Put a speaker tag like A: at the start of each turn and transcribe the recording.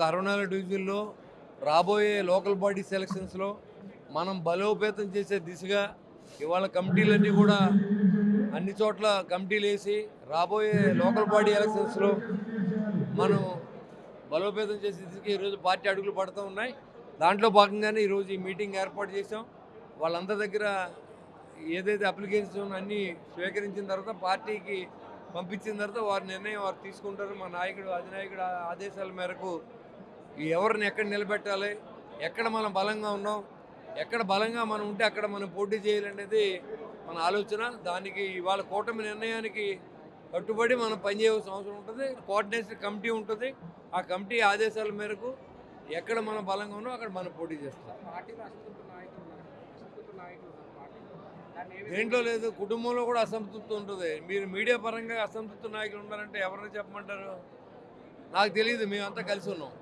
A: Corona డివిజన్లో రాబోయే local body సెలక్షన్స్లో మనం బలోపేతం చేసే దిశగా ఇవాళ కమిటీలన్నీ కూడా అన్ని చోట్ల కమిటీలు వేసి రాబోయే లోకల్ బాడీ ఎలక్షన్స్లో మనం బలోపేతం చేసే దిశగా ఈరోజు పార్టీ అడుగులు పడుతూ ఉన్నాయి. దాంట్లో భాగంగానే ఈరోజు ఈ మీటింగ్ ఏర్పాటు చేసాం. వాళ్ళందరి దగ్గర ఏదైతే అప్లికేషన్ అన్నీ స్వీకరించిన తర్వాత పార్టీకి పంపించిన తర్వాత వారి నిర్ణయం వారు తీసుకుంటారు. మా నాయకుడు అధినాయకుడు ఆదేశాల మేరకు ఎవరిని ఎక్కడ నిలబెట్టాలి, ఎక్కడ మనం బలంగా ఉన్నాం, ఎక్కడ బలంగా మనం ఉంటే అక్కడ మనం పోటీ చేయాలనేది మన ఆలోచన. దానికి ఇవాళ కూటమి నిర్ణయానికి కట్టుబడి మనం పనిచేయాల్సిన అవసరం ఉంటుంది. కోఆర్డినేషన్ కమిటీ ఉంటుంది. ఆ కమిటీ ఆదేశాల మేరకు ఎక్కడ మనం బలంగా ఉన్నాం అక్కడ మనం పోటీ చేస్తాం. దేంట్లో లేదు, కుటుంబంలో కూడా అసంతృప్తి ఉంటుంది. మీరు మీడియా పరంగా అసంతృప్తి నాయకులు ఉన్నారంటే ఎవరిని చెప్పమంటారు? నాకు తెలియదు, మేమంతా కలిసి ఉన్నాం.